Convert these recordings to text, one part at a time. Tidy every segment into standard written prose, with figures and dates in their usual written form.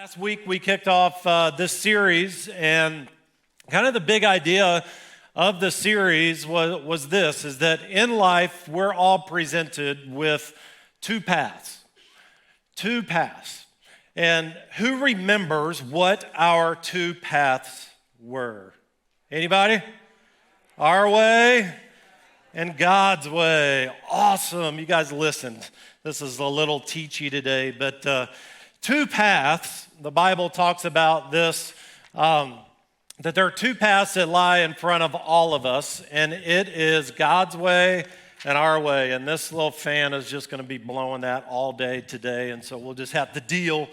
Last week we kicked off this series, and kind of the big idea of the series was this, is that in life we're all presented with two paths. And who remembers what our two paths were? Anybody? Our way and God's way. Awesome. You guys listened. This is a little teachy today, but two paths. The Bible talks about this, that there are two paths that lie in front of all of us, and it is God's way and our way. And this little fan is just going to be blowing that all day today, and so we'll just have to deal.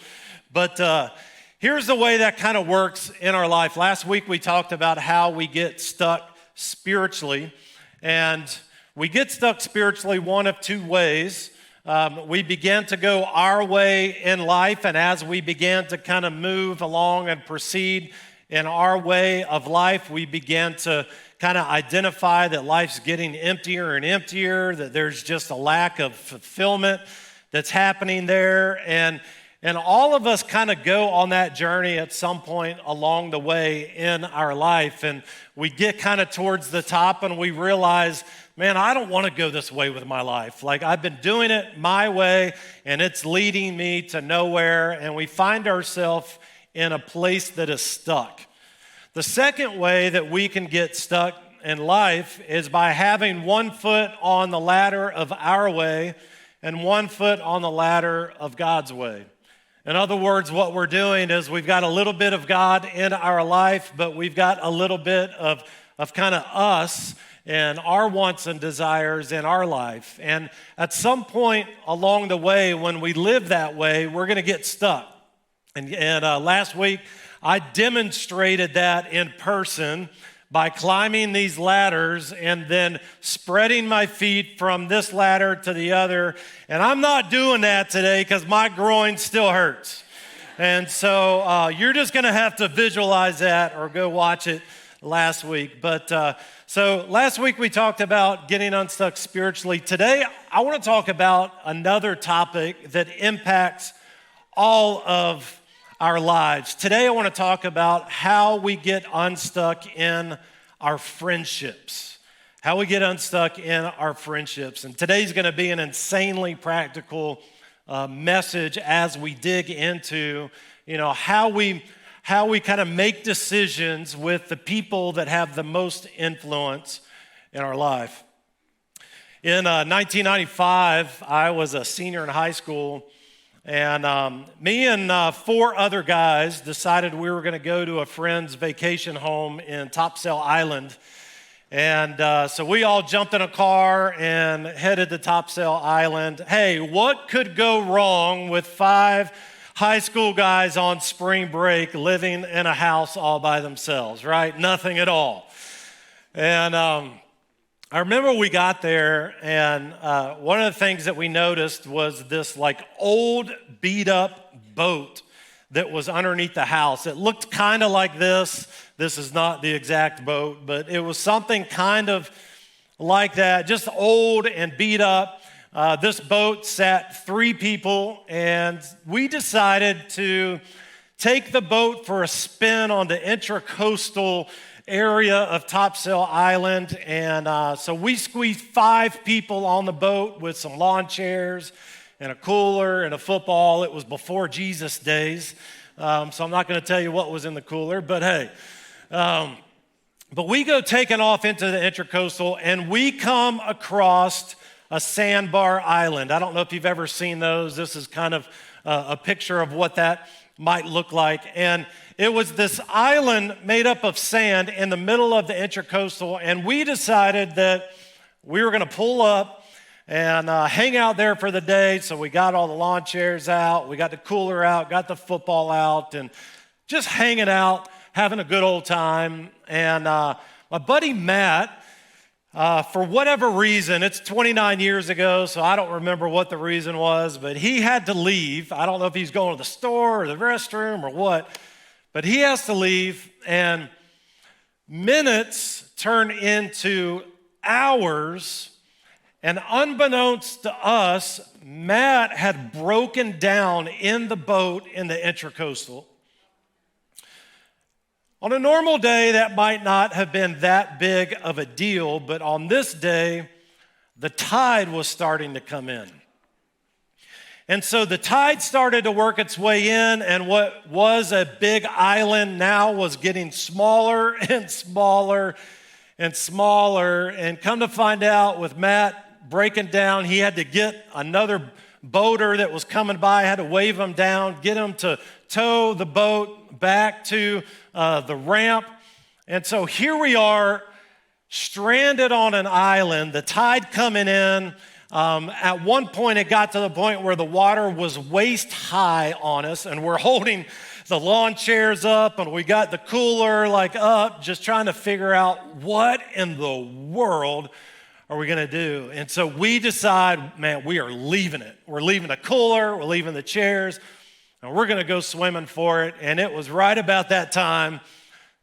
But here's the way that kind of works in our life. Last week we talked about how we get stuck spiritually, and we get stuck spiritually one of two ways. We began to go our way in life, and as we began to kind of move along and proceed in our way of life, we began to kind of identify that life's getting emptier and emptier, that there's just a lack of fulfillment that's happening there, and all of us kind of go on that journey at some point along the way in our life, and we get kind of towards the top and we realize, man, I don't want to go this way with my life. Like, I've been doing it my way, and it's leading me to nowhere, and we find ourselves in a place that is stuck. The second way that we can get stuck in life is by having one foot on the ladder of our way and one foot on the ladder of God's way. In other words, what we're doing is we've got a little bit of God in our life, but we've got a little bit of kind of us and our wants and desires in our life. And at some point along the way, when we live that way, we're going to get stuck. And last week, I demonstrated that in person by climbing these ladders and then spreading my feet from this ladder to the other. And I'm not doing that today because my groin still hurts. And so you're just going to have to visualize that or go watch it last week. But so last week we talked about getting unstuck spiritually. Today I want to talk about another topic that impacts all of our lives. Today I want to talk about how we get unstuck in our friendships. How we get unstuck in our friendships. And today's going to be an insanely practical message as we dig into, how we kind of make decisions with the people that have the most influence in our life. In 1995, I was a senior in high school, and me and four other guys decided we were going to go to a friend's vacation home in Topsail Island. And so we all jumped in a car and headed to Topsail Island. Hey, what could go wrong with five high school guys on spring break living in a house all by themselves, right? Nothing at all. And I remember we got there, and one of the things that we noticed was this like old beat up boat that was underneath the house. It looked kind of like this. This is not the exact boat, but it was something kind of like that, just old and beat up. This boat sat three people, and we decided to take the boat for a spin on the intracoastal area of Topsail Island. And so we squeezed five people on the boat with some lawn chairs and a cooler and a football. It was before Jesus' days, so I'm not going to tell you what was in the cooler, but hey. But we go taking off into the intracoastal, and we come across a sandbar island. I don't know if you've ever seen those. This is kind of a picture of what that might look like. And it was this island made up of sand in the middle of the intracoastal, and we decided that we were going to pull up and hang out there for the day. So we got all the lawn chairs out, we got the cooler out, got the football out, and just hanging out, having a good old time. And my buddy Matt, for whatever reason, it's 29 years ago, so I don't remember what the reason was, but he had to leave. I don't know if he's going to the store or the restroom or what, but he has to leave, and minutes turn into hours And unbeknownst to us, Matt had broken down in the boat in the Intracoastal. On a normal day, that might not have been that big of a deal, but on this day, the tide was starting to come in. And so the tide started to work its way in, and what was a big island now was getting smaller and smaller and smaller. And come to find out, with Matt breaking down, he had to get another boater that was coming by, had to wave him down, get him to tow the boat back to the ramp. And so here we are, stranded on an island, the tide coming in. At one point, it got to the point where the water was waist high on us, and we're holding the lawn chairs up, and we got the cooler up, just trying to figure out what in the world are we going to do. And so we decide, man, we are leaving it. We're leaving the cooler, we're leaving the chairs, and we're going to go swimming for it. And it was right about that time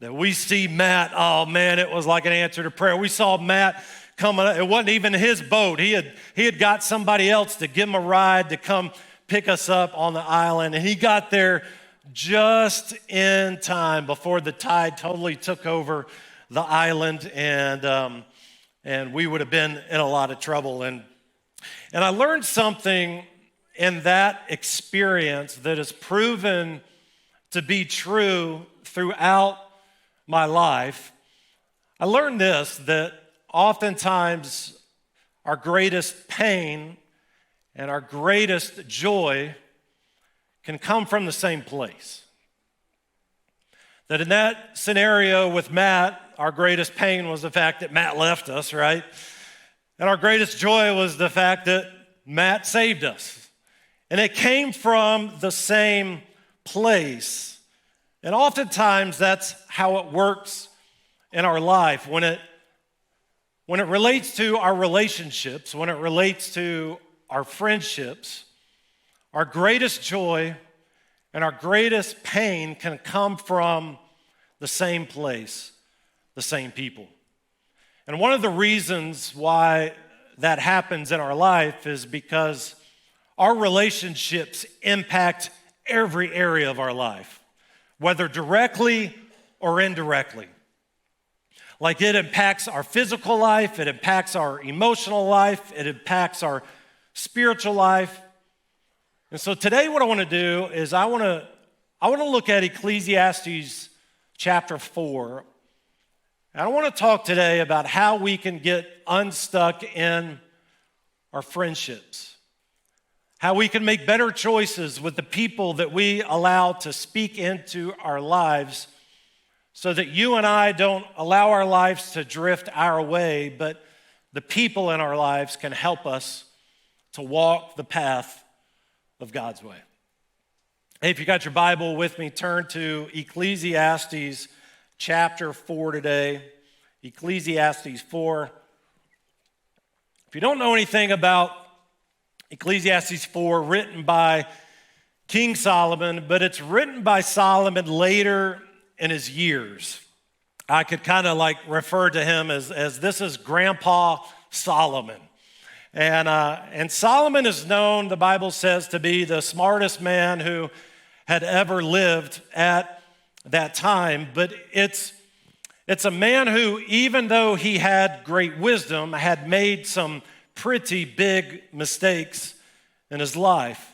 that we see Matt. Oh man, it was like an answer to prayer. We saw Matt coming. It wasn't even his boat. He had got somebody else to give him a ride to come pick us up on the island, and he got there just in time before the tide totally took over the island, and we would have been in a lot of trouble. And I learned something in that experience that has proven to be true throughout my life. I learned this, that oftentimes our greatest pain and our greatest joy can come from the same place. That in that scenario with Matt, our greatest pain was the fact that Matt left us, right? And our greatest joy was the fact that Matt saved us. And it came from the same place. And oftentimes that's how it works in our life. When it relates to our relationships, when it relates to our friendships, our greatest joy and our greatest pain can come from the same place, the same people. And one of the reasons why that happens in our life is because our relationships impact every area of our life, whether directly or indirectly. Like it impacts our physical life, it impacts our emotional life, it impacts our spiritual life. And so today what I want to do is I want to look at Ecclesiastes chapter 4. And I want to talk today about how we can get unstuck in our friendships. How we can make better choices with the people that we allow to speak into our lives, so that you and I don't allow our lives to drift our way, but the people in our lives can help us to walk the path of God's way. Hey, if you got your Bible with me, turn to Ecclesiastes chapter 4 today. Ecclesiastes 4. If you don't know anything about Ecclesiastes 4, written by King Solomon, but it's written by Solomon later in his years. I could kind of refer to him as this is Grandpa Solomon. And Solomon is known, the Bible says, to be the smartest man who had ever lived at that time. But it's a man who, even though he had great wisdom, had made some pretty big mistakes in his life.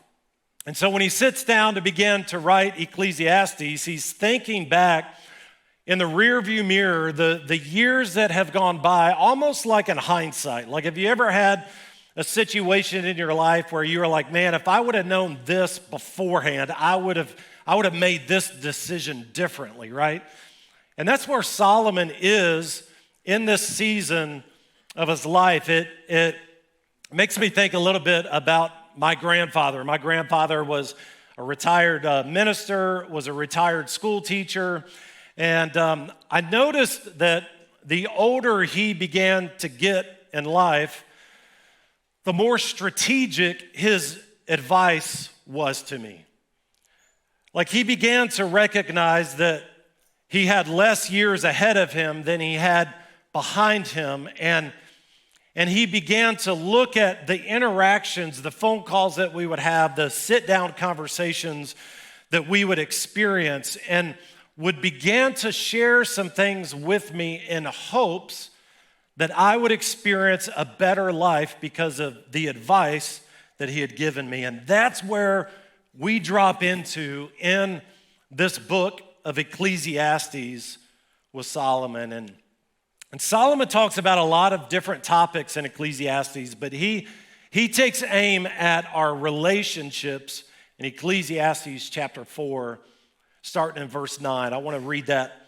And so when he sits down to begin to write Ecclesiastes, he's thinking back in the rearview mirror, the years that have gone by, almost like in hindsight. Like, have you ever had a situation in your life where you were like, man, if I would have known this beforehand, I would have made this decision differently, right? And that's where Solomon is in this season of his life. It makes me think a little bit about my grandfather. My grandfather was a retired minister, was a retired school teacher, and I noticed that the older he began to get in life, the more strategic his advice was to me. Like, he began to recognize that he had less years ahead of him than he had behind him, and And he began to look at the interactions, the phone calls that we would have, the sit-down conversations that we would experience, and would begin to share some things with me in hopes that I would experience a better life because of the advice that he had given me. And that's where we drop into in this book of Ecclesiastes with Solomon. And Solomon talks about a lot of different topics in Ecclesiastes, but he takes aim at our relationships in Ecclesiastes chapter 4, starting in verse 9. I want to read that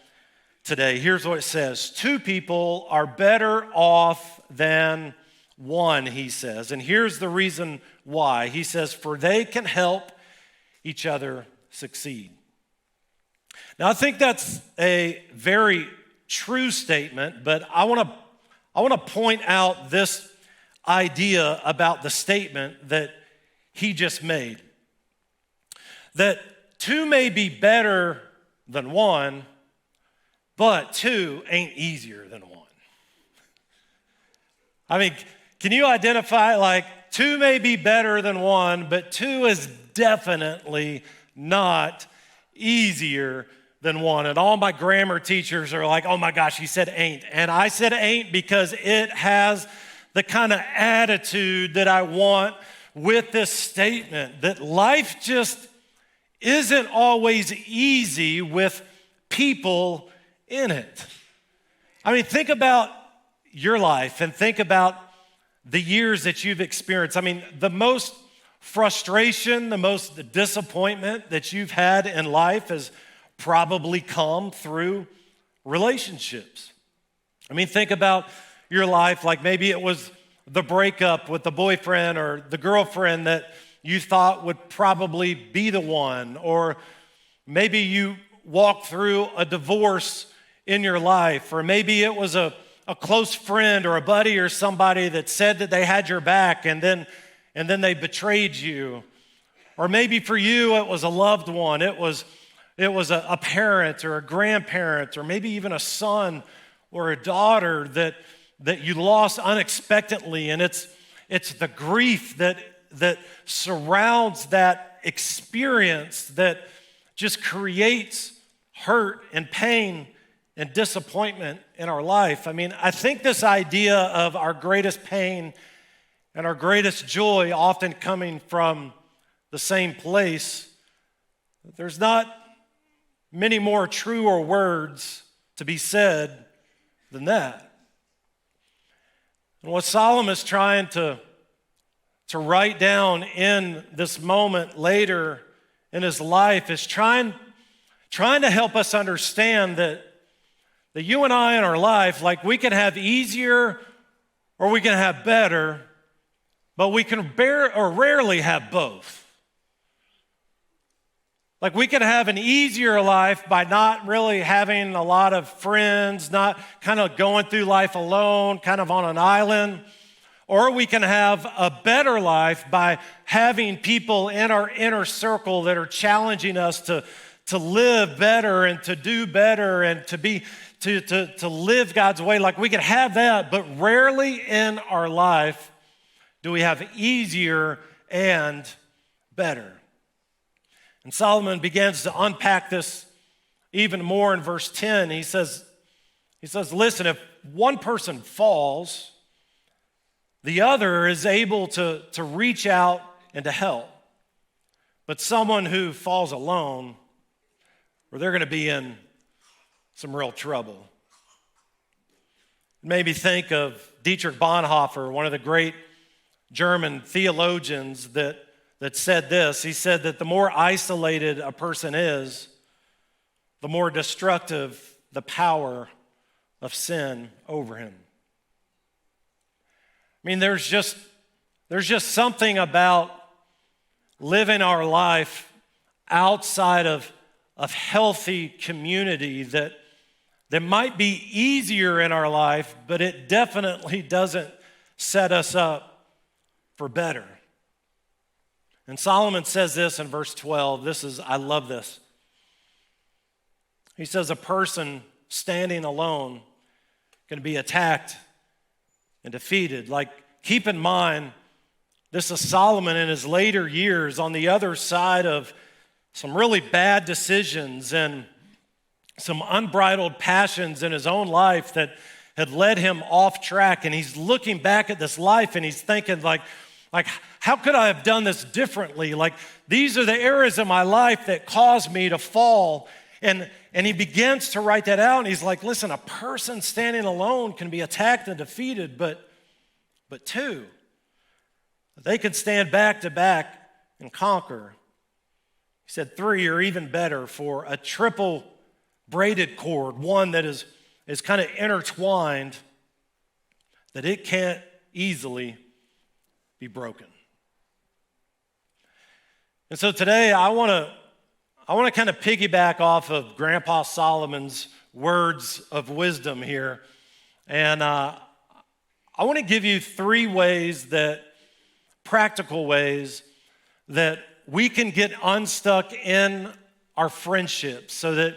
today. Here's what it says. 2 people are better off than one, he says. And here's the reason why. He says, for they can help each other succeed. Now, I think that's a very true statement, but I want to point out this idea about the statement that he just made. That 2 may be better than 1, but 2 ain't easier than 1. I mean, can you identify, like, 2 may be better than 1, but 2 is definitely not easier than 1. And all my grammar teachers are like, oh my gosh, he said ain't. And I said ain't because it has the kind of attitude that I want with this statement, that life just isn't always easy with people in it. I mean, think about your life and think about the years that you've experienced. I mean, the most frustration, the most disappointment that you've had in life has probably come through relationships. I mean, think about your life, like maybe it was the breakup with the boyfriend or the girlfriend that you thought would probably be the one, or maybe you walked through a divorce in your life, or maybe it was a close friend or a buddy or somebody that said that they had your back and then they betrayed you. Or maybe for you it was a loved one, it was a parent or a grandparent, or maybe even a son or a daughter that you lost unexpectedly, and it's the grief that surrounds that experience that just creates hurt and pain and disappointment in our life. I mean, I think this idea of our greatest pain and our greatest joy often coming from the same place, there's not many more truer words to be said than that. And what Solomon's trying to write down in this moment later in his life is trying to help us understand that you and I in our life, like, we can have easier or we can have better, but we can rarely have both. Like, we can have an easier life by not really having a lot of friends, not kind of going through life alone, kind of on an island. Or we can have a better life by having people in our inner circle that are challenging us to live better and to do better and to live God's way. Like, we can have that, but rarely in our life do we have easier and better. And Solomon begins to unpack this even more in verse 10. He says, listen, if one person falls, the other is able to reach out and to help. But someone who falls alone, or they're going to be in some real trouble. Maybe think of Dietrich Bon Hoffer, one of the great German theologians that said this. He said that the more isolated a person is, the more destructive the power of sin over him. I mean, there's just something about living our life outside of healthy community that might be easier in our life, but it definitely doesn't set us up for better. And Solomon says this in verse 12. I love this. He says a person standing alone can be attacked and defeated. Like, keep in mind, this is Solomon in his later years on the other side of some really bad decisions and some unbridled passions in his own life that had led him off track. And he's looking back at this life and he's thinking like, how could I have done this differently? Like, these are the areas of my life that caused me to fall. And he begins to write that out. And he's like, listen, a person standing alone can be attacked and defeated, but two, they can stand back to back and conquer. He said three are even better, for a triple braided cord, one that is kind of intertwined, that it can't easily be broken. And so today I want to kind of piggyback off of Grandpa Solomon's words of wisdom here. And I want to give you three practical ways that we can get unstuck in our friendships so that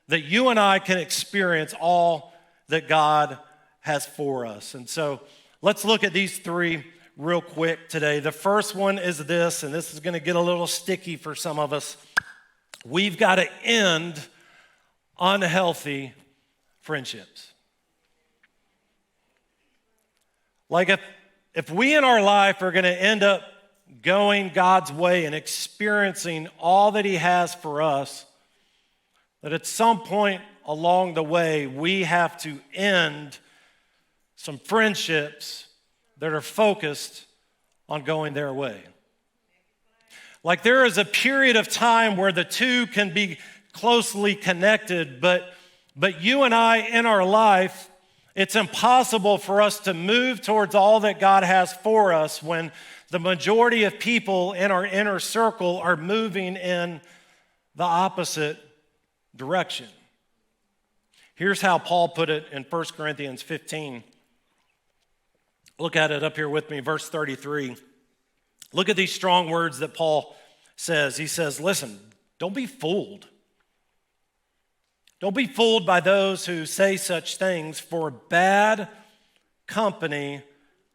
you and I can experience all that God has for us. And so let's look at these three real quick today. The first one is this, and this is going to get a little sticky for some of us. We've got to end unhealthy friendships. Like if we in our life are going to end up going God's way and experiencing all that He has for us, that at some point along the way, we have to end some friendships that are focused on going their way. Like, there is a period of time where the two can be closely connected, but you and I in our life, it's impossible for us to move towards all that God has for us when the majority of people in our inner circle are moving in the opposite direction. Here's how Paul put it in 1 Corinthians 15. Look at it up here with me, verse 33. Look at these strong words that Paul says. He says, listen, don't be fooled. Don't be fooled by those who say such things, for bad company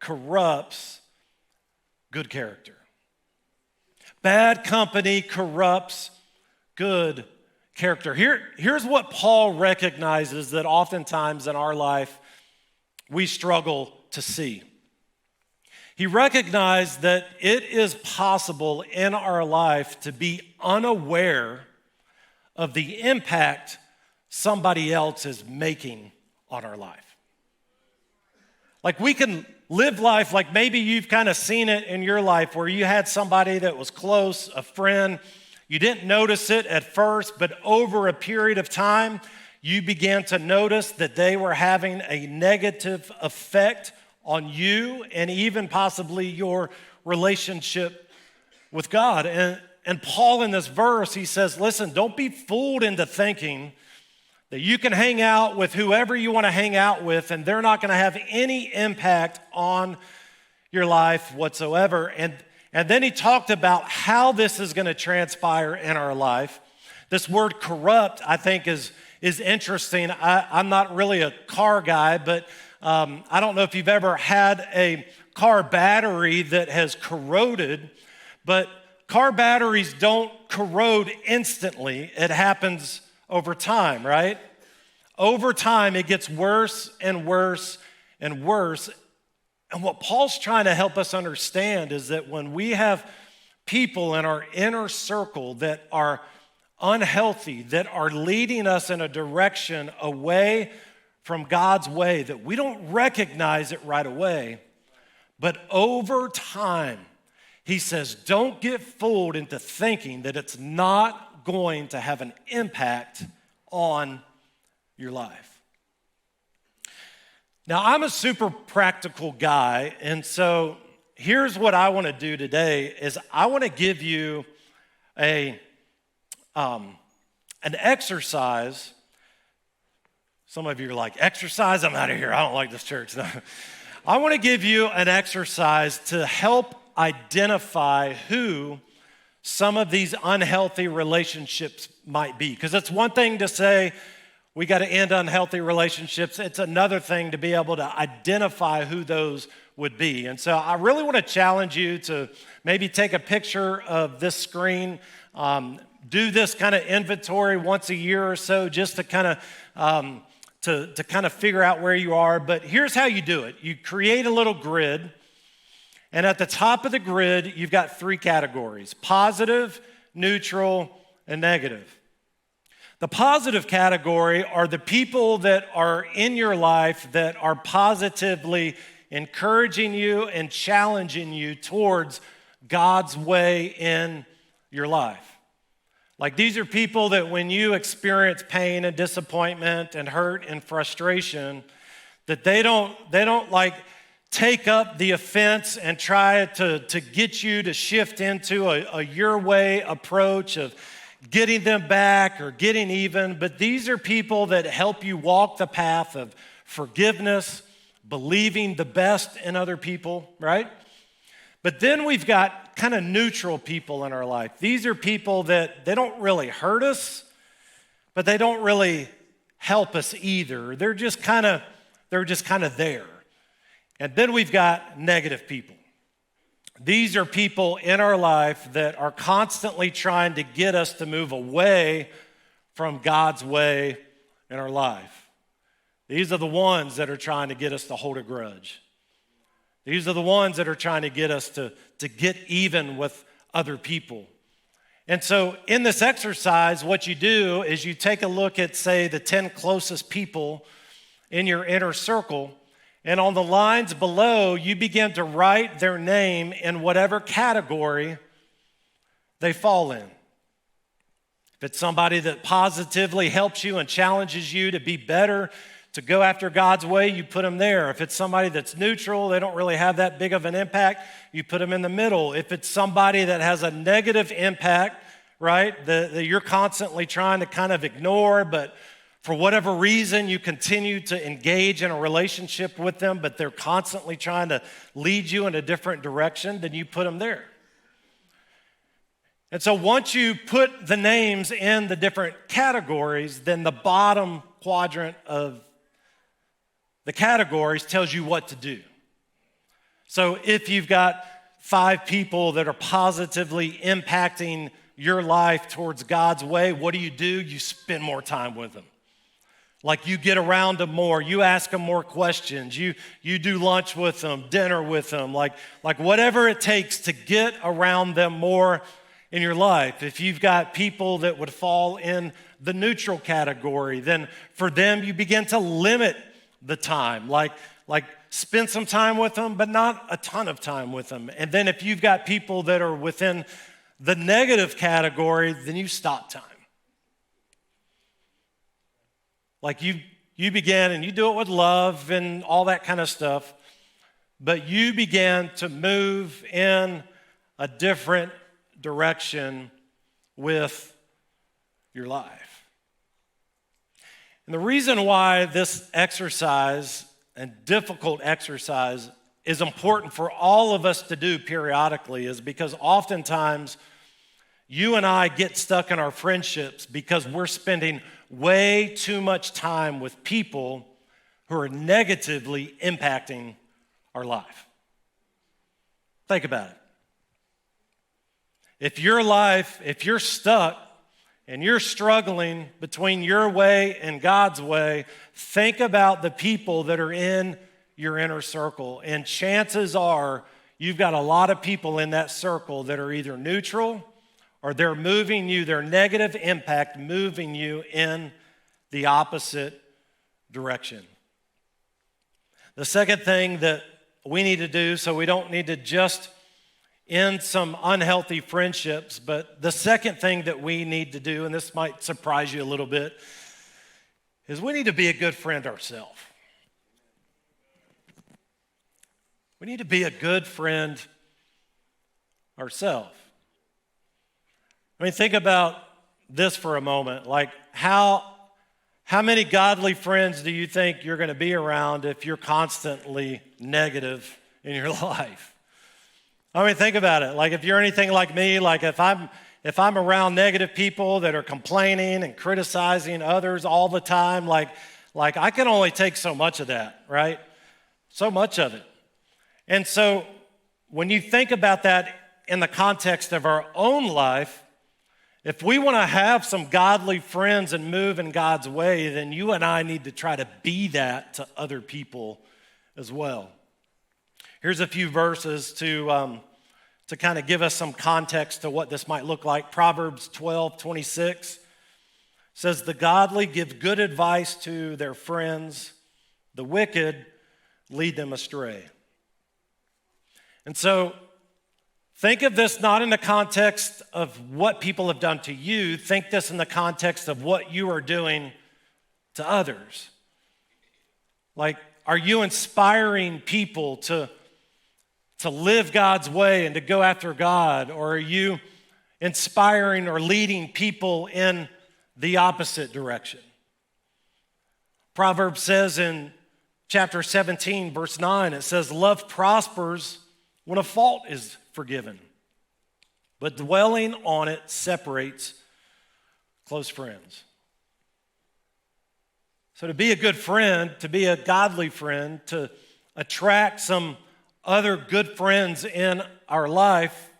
corrupts good character. Bad company corrupts good character. Here's what Paul recognizes that oftentimes in our life we struggle to see. He recognized that it is possible in our life to be unaware of the impact somebody else is making on our life. Like, we can live life like maybe you've kind of seen it in your life where you had somebody that was close, a friend. You didn't notice it at first, but over a period of time, you began to notice that they were having a negative effect on you and even possibly your relationship with God. And Paul in this verse, he says, listen, don't be fooled into thinking that you can hang out with whoever you want to hang out with and they're not going to have any impact on your life whatsoever. And then he talked about how this is going to transpire in our life. This word corrupt, I think, is interesting. I'm not really a car guy, but I don't know if you've ever had a car battery that has corroded, but car batteries don't corrode instantly. It happens over time, right? Over time, it gets worse and worse and worse. And what Paul's trying to help us understand is that when we have people in our inner circle that are unhealthy, that are leading us in a direction away from God's way, that we don't recognize it right away, but over time, he says, don't get fooled into thinking that it's not going to have an impact on your life. Now, I'm a super practical guy, and so here's what I want to do today is I want to give you an exercise. Some of you are like, exercise? I'm out of here. I don't like this church. No. I want to give you an exercise to help identify who some of these unhealthy relationships might be. Because it's one thing to say, We got to end unhealthy relationships. It's another thing to be able to identify who those would be. And so I really want to challenge you to maybe take a picture of this screen, do this kind of inventory once a year or so, just to kind of to kind of figure out where you are. But here's how you do it. You create a little grid, and at the top of the grid, you've got 3 categories: positive, neutral, and negative. The positive category are the people that are in your life that are positively encouraging you and challenging you towards God's way in your life. Like, these are people that when you experience pain and disappointment and hurt and frustration, that they don't like take up the offense and try to get you to shift into a your way approach of getting them back or getting even. But these are people that help you walk the path of forgiveness, believing the best in other people, right? But then we've got kind of neutral people in our life. These are people that they don't really hurt us, but they don't really help us either. They're just kind of there. And then we've got negative people. These are people in our life that are constantly trying to get us to move away from God's way in our life. These are the ones that are trying to get us to hold a grudge. These are the ones that are trying to get us to get even with other people. And so in this exercise, what you do is you take a look at, say, the 10 closest people in your inner circle, and on the lines below, you begin to write their name in whatever category they fall in. If it's somebody that positively helps you and challenges you to be better, to go after God's way, you put them there. If it's somebody that's neutral, they don't really have that big of an impact, you put them in the middle. If it's somebody that has a negative impact, right, that you're constantly trying to kind of ignore, but for whatever reason, you continue to engage in a relationship with them, but they're constantly trying to lead you in a different direction, then you put them there. And so once you put the names in the different categories, then the bottom quadrant of the categories tells you what to do. So if you've got 5 people that are positively impacting your life towards God's way, what do? You spend more time with them. Like, you get around them more, you ask them more questions, you do lunch with them, dinner with them, like whatever it takes to get around them more in your life. If you've got people that would fall in the neutral category, then for them you begin to limit the time, like spend some time with them, but not a ton of time with them. And then if you've got people that are within the negative category, then you stop time. Like, you began, and you do it with love and all that kind of stuff, but you began to move in a different direction with your life. And the reason why this exercise, and difficult exercise, is important for all of us to do periodically is because oftentimes you and I get stuck in our friendships because we're spending way too much time with people who are negatively impacting our life. Think about it. If you're stuck and you're struggling between your way and God's way, think about the people that are in your inner circle. And chances are you've got a lot of people in that circle that are either neutral or they're moving you, their negative impact moving you in the opposite direction. The second thing that we need to do, so we don't need to just end some unhealthy friendships, but the second thing that we need to do, and this might surprise you a little bit, is we need to be a good friend ourselves. We need to be a good friend ourselves. I mean, think about this for a moment. Like, how many godly friends do you think you're going to be around if you're constantly negative in your life? I mean, think about it. Like, if you're anything like me, like if I'm if I'm around negative people that are complaining and criticizing others all the time, like I can only take so much of that, right? So much of it. And so when you think about that in the context of our own life, if we want to have some godly friends and move in God's way, then you and I need to try to be that to other people as well. Here's a few verses to kind of give us some context to what this might look like. Proverbs 12:26 says, "The godly give good advice to their friends, the wicked lead them astray." And so think of this not in the context of what people have done to you. Think this in the context of what you are doing to others. Like, are you inspiring people to live God's way and to go after God? Or are you inspiring or leading people in the opposite direction? Proverbs says in chapter 17, verse 9, it says, "Love prospers when a fault is forgiven, but dwelling on it separates close friends." So to be a good friend, to be a godly friend, to attract some other good friends in our life,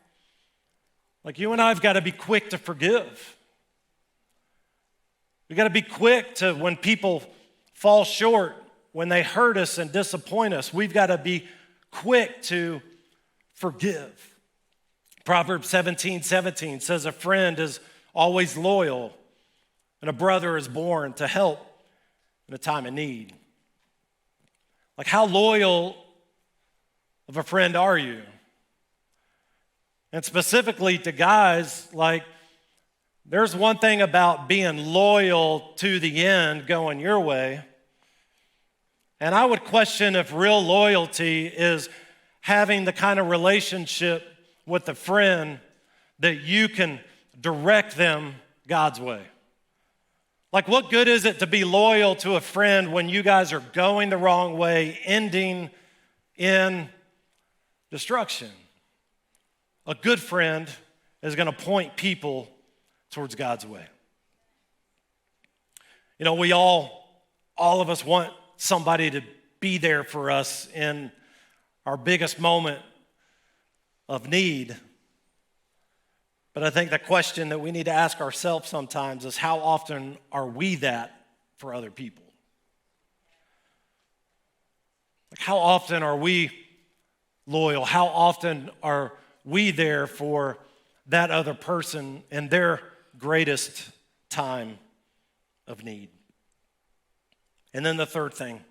like you and I have got to be quick to forgive. We've got to be quick to, when people fall short, when they hurt us and disappoint us, we've got to be quick to forgive. Proverbs 17:17 says, "A friend is always loyal, and a brother is born to help in a time of need." Like, how loyal of a friend are you? And specifically to guys, like, there's one thing about being loyal to the end going your way. And I would question if real loyalty is having the kind of relationship with a friend that you can direct them God's way. Like, what good is it to be loyal to a friend when you guys are going the wrong way, ending in destruction? A good friend is going to point people towards God's way. You know, we all of us want somebody to be there for us in our biggest moment of need. But I think the question that we need to ask ourselves sometimes is, how often are we that for other people? Like, how often are we loyal? How often are we there for that other person in their greatest time of need? And then the third thing.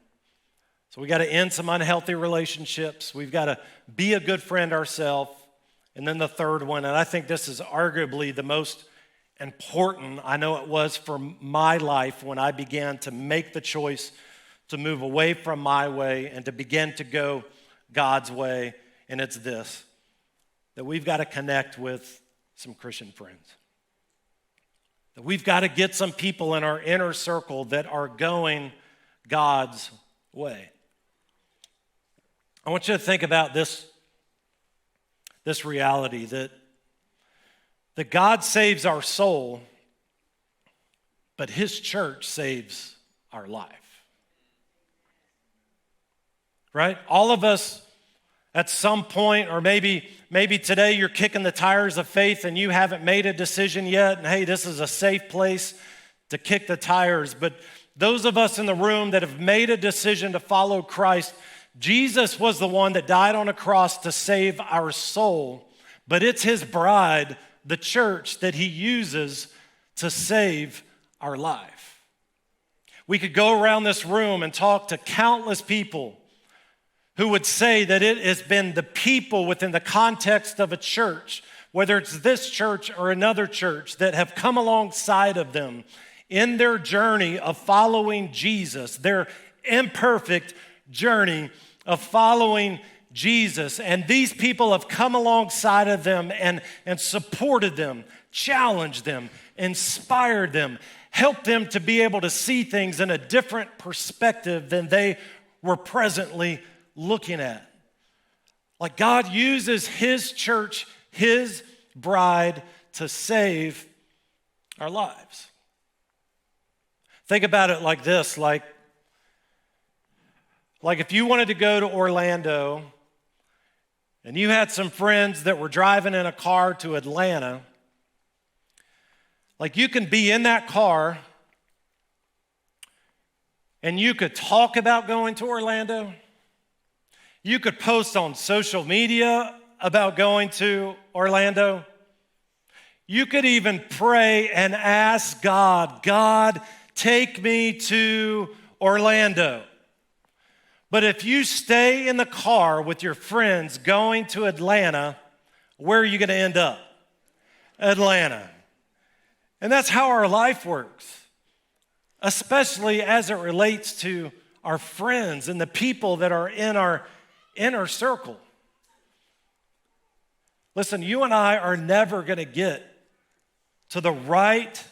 So we got to end some unhealthy relationships. We've got to be a good friend ourselves. And then the third one, and I think this is arguably the most important. I know it was for my life when I began to make the choice to move away from my way and to begin to go God's way. And it's this, that we've got to connect with some Christian friends. That we've got to get some people in our inner circle that are going God's way. I want you to think about this reality that God saves our soul, but His church saves our life. Right? All of us at some point, or maybe today you're kicking the tires of faith and you haven't made a decision yet, and hey, this is a safe place to kick the tires. But those of us in the room that have made a decision to follow Christ, Jesus was the one that died on a cross to save our soul, but it's His bride, the church, that He uses to save our life. We could go around this room and talk to countless people who would say that it has been the people within the context of a church, whether it's this church or another church, that have come alongside of them in their journey of following Jesus, their imperfect journey of following Jesus. And these people have come alongside of them and supported them, challenged them, inspired them, helped them to be able to see things in a different perspective than they were presently looking at. Like, God uses His church, His bride, to save our lives. Think about it like this, like if you wanted to go to Orlando and you had some friends that were driving in a car to Atlanta, like you can be in that car and you could talk about going to Orlando. You could post on social media about going to Orlando. You could even pray and ask God, God, take me to Orlando. But if you stay in the car with your friends going to Atlanta, where are you going to end up? Atlanta. And that's how our life works, especially as it relates to our friends and the people that are in our inner circle. Listen, you and I are never going to get to the right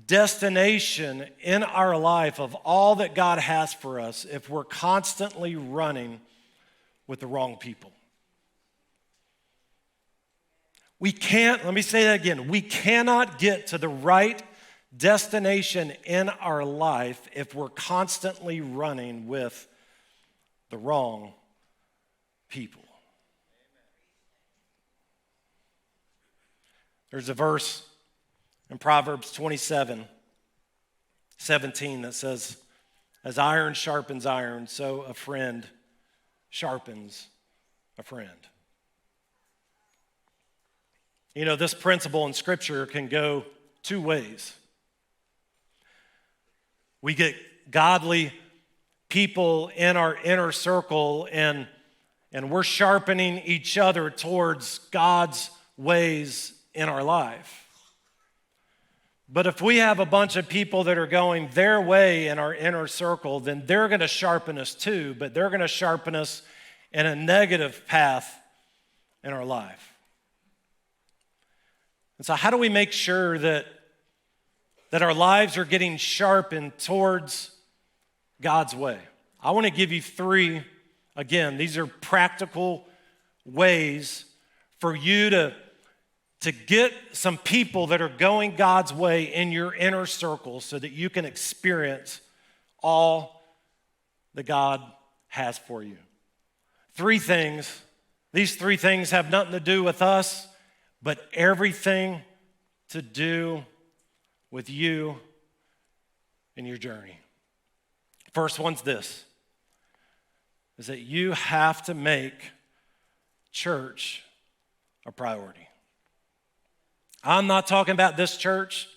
destination in our life of all that God has for us if we're constantly running with the wrong people. We can't, let me say that again, we cannot get to the right destination in our life if we're constantly running with the wrong people. There's a verse in Proverbs 27:17 that says, as iron sharpens iron, so a friend sharpens a friend. You know, this principle in Scripture can go two ways. We get godly people in our inner circle and we're sharpening each other towards God's ways in our life. But if we have a bunch of people that are going their way in our inner circle, then they're going to sharpen us too, but they're going to sharpen us in a negative path in our life. And so how do we make sure that our lives are getting sharpened towards God's way? I want to give you three, again, these are practical ways for you to get some people that are going God's way in your inner circle so that you can experience all that God has for you. Three things. These three things have nothing to do with us, but everything to do with you and your journey. First one's this, is that you have to make church a priority. I'm not talking about this church,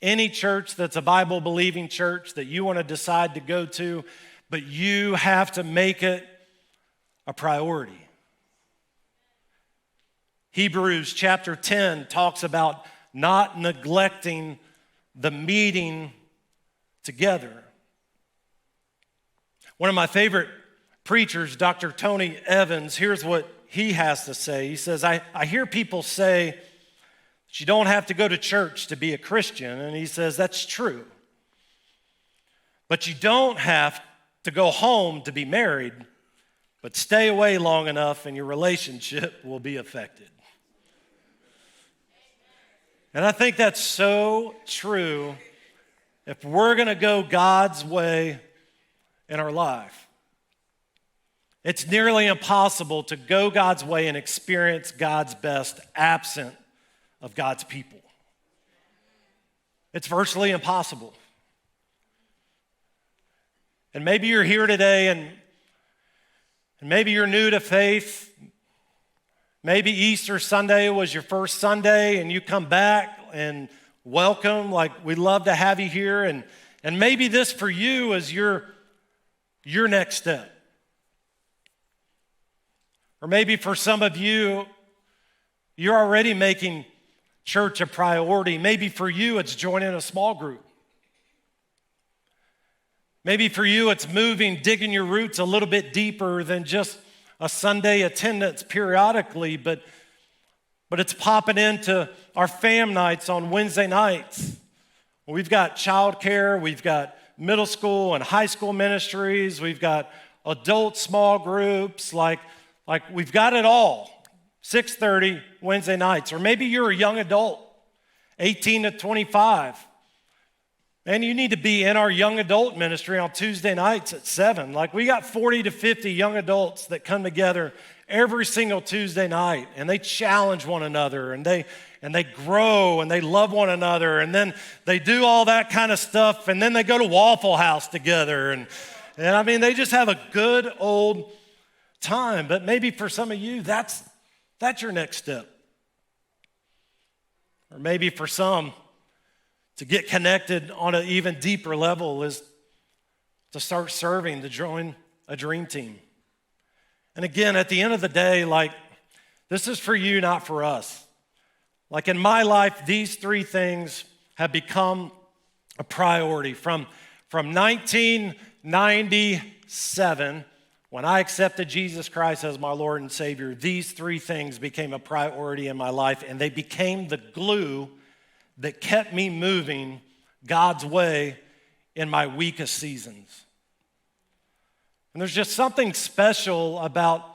any church that's a Bible-believing church that you want to decide to go to, but you have to make it a priority. Hebrews chapter 10 talks about not neglecting the meeting together. One of my favorite preachers, Dr. Tony Evans, here's what he has to say. He says, I hear people say that you don't have to go to church to be a Christian. And he says, that's true. But you don't have to go home to be married, but stay away long enough and your relationship will be affected. And I think that's so true if we're going to go God's way in our life. It's nearly impossible to go God's way and experience God's best absent of God's people. It's virtually impossible. And maybe you're here today and maybe you're new to faith. Maybe Easter Sunday was your first Sunday and you come back and welcome, like we'd love to have you here. And maybe this for you is your next step. Or maybe for some of you, you're already making church a priority. Maybe for you, it's joining a small group. Maybe for you, it's moving, digging your roots a little bit deeper than just a Sunday attendance periodically, but it's popping into our fam nights on Wednesday nights. We've got childcare, we've got middle school and high school ministries, we've got adult small groups, like we've got it all. 6:30 Wednesday nights. Or maybe you're a young adult 18 to 25. And you need to be in our young adult ministry on Tuesday nights at 7. Like, we got 40 to 50 young adults that come together every single Tuesday night, and they challenge one another, and they grow, and they love one another, and then they do all that kind of stuff, and then they go to Waffle House together, and I mean, they just have a good old time. But maybe for some of you, that's your next step. Or maybe for some, to get connected on an even deeper level is to start serving, to join a dream team. And again, at the end of the day, like, this is for you, not for us. Like, in my life, these three things have become a priority. From 1997, when I accepted Jesus Christ as my Lord and Savior, these three things became a priority in my life, and they became the glue that kept me moving God's way in my weakest seasons. And there's just something special about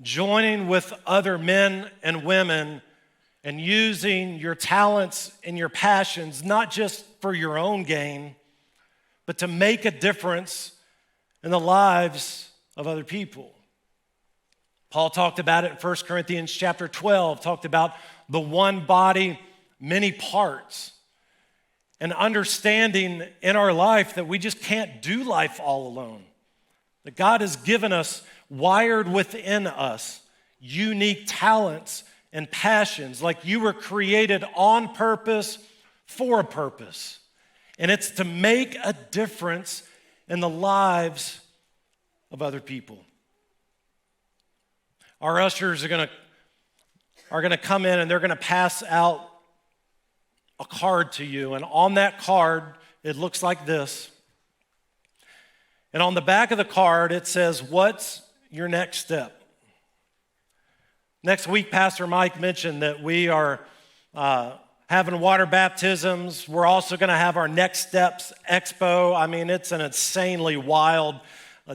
joining with other men and women and using your talents and your passions, not just for your own gain, but to make a difference in the lives of other people. Paul talked about it in 1 Corinthians chapter 12, talked about the one body, many parts, and understanding in our life that we just can't do life all alone. That God has given us, wired within us, unique talents and passions. Like, you were created on purpose for a purpose. And it's to make a difference in the lives of other people. Our ushers are going to come in, and they're going to pass out a card to you, and on that card, it looks like this. And on the back of the card, it says, "What's your next step?" Next week, Pastor Mike mentioned that we are having water baptisms. We're also going to have our Next Steps Expo. I mean, it's an insanely wild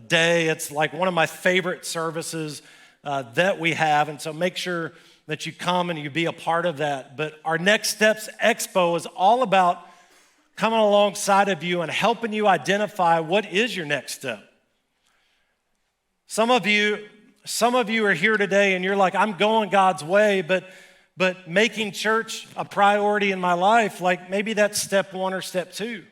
day. It's like one of my favorite services that we have, and so make sure that you come and you be a part of that. But our Next Steps Expo is all about coming alongside of you and helping you identify what is your next step. Some of you are here today and you're like, I'm going God's way, but making church a priority in my life, like, maybe that's step 1 or step 2.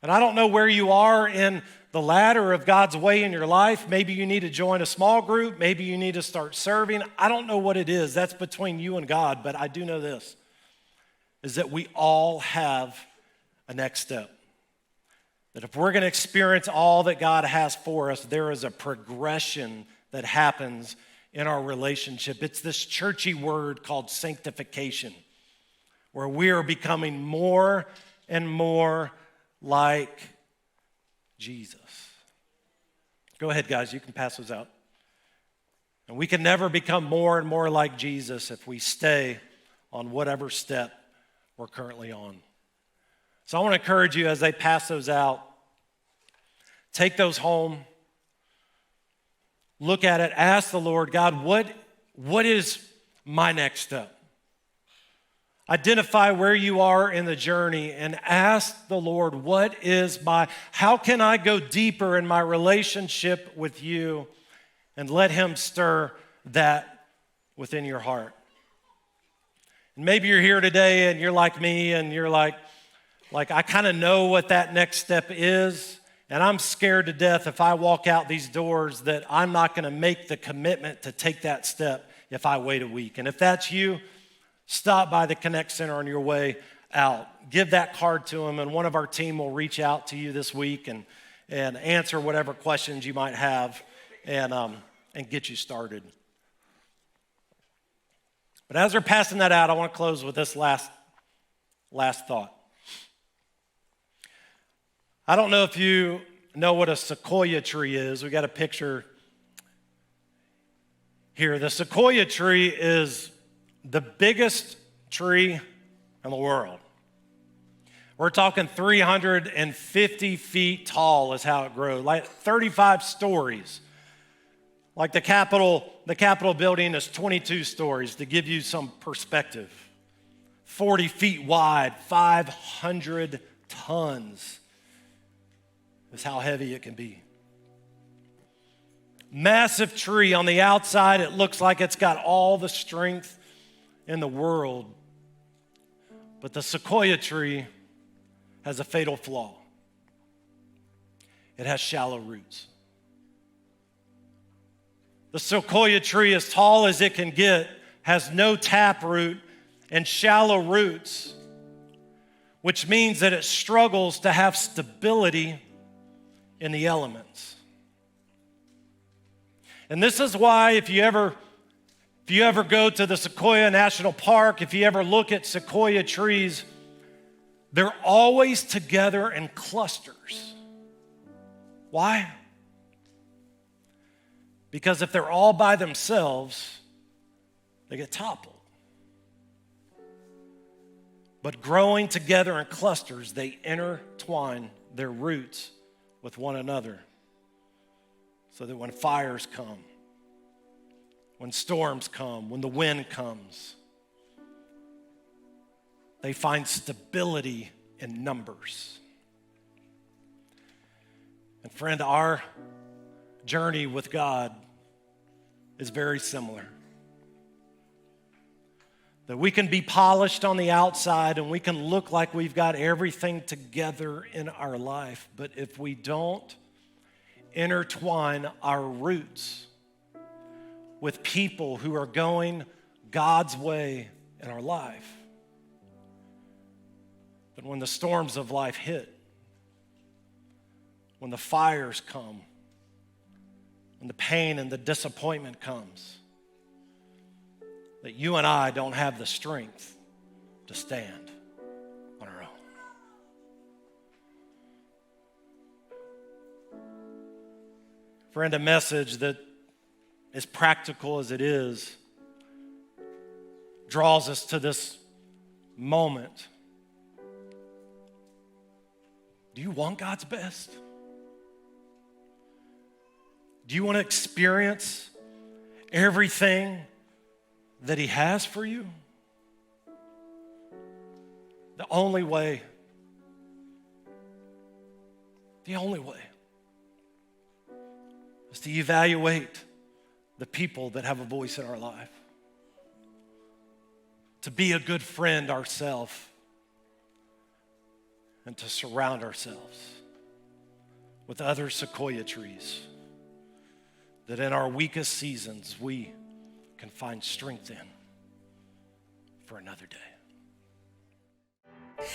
And I don't know where you are in the ladder of God's way in your life. Maybe you need to join a small group. Maybe you need to start serving. I don't know what it is. That's between you and God. But I do know this, is that we all have a next step. That if we're going to experience all that God has for us, there is a progression that happens in our relationship. It's this churchy word called sanctification, where we are becoming more and more like Jesus. Go ahead, guys, you can pass those out. And we can never become more and more like Jesus if we stay on whatever step we're currently on. So I want to encourage you, as they pass those out, take those home, look at it, ask the Lord, God, what is my next step? Identify where you are in the journey and ask the Lord, how can I go deeper in my relationship with you, and let him stir that within your heart. And maybe you're here today and you're like me and you're like I kind of know what that next step is, and I'm scared to death if I walk out these doors that I'm not going to make the commitment to take that step if I wait a week. And if that's you, stop by the Connect Center on your way out. Give that card to them, and one of our team will reach out to you this week and answer whatever questions you might have and get you started. But as they're passing that out, I want to close with this last thought. I don't know if you know what a sequoia tree is. We got a picture here. The sequoia tree is the biggest tree in the world. We're talking 350 feet tall is how it grows, like 35 stories. Like the Capitol building is 22 stories, to give you some perspective. 40 feet wide, 500 tons is how heavy it can be. Massive tree on the outside, it looks like it's got all the strength in the world. But the sequoia tree has a fatal flaw. It has shallow roots. The sequoia tree, as tall as it can get, has no taproot and shallow roots, which means that it struggles to have stability in the elements. And this is why if you ever go to the Sequoia National Park, if you ever look at sequoia trees, they're always together in clusters. Why? Because if they're all by themselves, they get toppled. But growing together in clusters, they intertwine their roots with one another so that when fires come, when storms come, when the wind comes, they find stability in numbers. And friend, our journey with God is very similar. That we can be polished on the outside and we can look like we've got everything together in our life, but if we don't intertwine our roots with people who are going God's way in our life, then when the storms of life hit, when the fires come, when the pain and the disappointment comes, that you and I don't have the strength to stand on our own. Friend, a message that, as practical as it is, draws us to this moment. Do you want God's best? Do you want to experience everything that He has for you? The only way is to evaluate the people that have a voice in our life, to be a good friend ourselves, and to surround ourselves with other sequoia trees that in our weakest seasons we can find strength in for another day.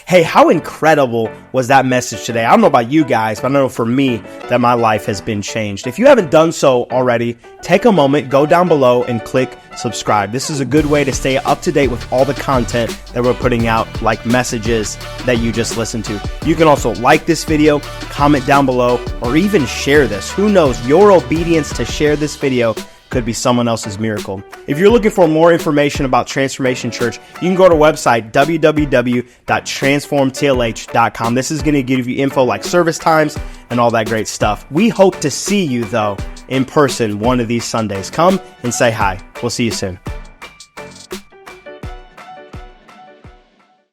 Hey, how incredible was that message today? I don't know about you guys, but I know for me that my life has been changed. If you haven't done so already, take a moment, go down below and click subscribe. This is a good way to stay up to date with all the content that we're putting out, like messages that you just listened to. You can also like this video, comment down below, or even share this. Who knows, your obedience to share this video could be someone else's miracle. If you're looking for more information about Transformation Church, you can go to our website, www.transformtlh.com. This is going to give you info like service times and all that great stuff. We hope to see you, though, in person one of these Sundays. Come and say hi. We'll see you soon.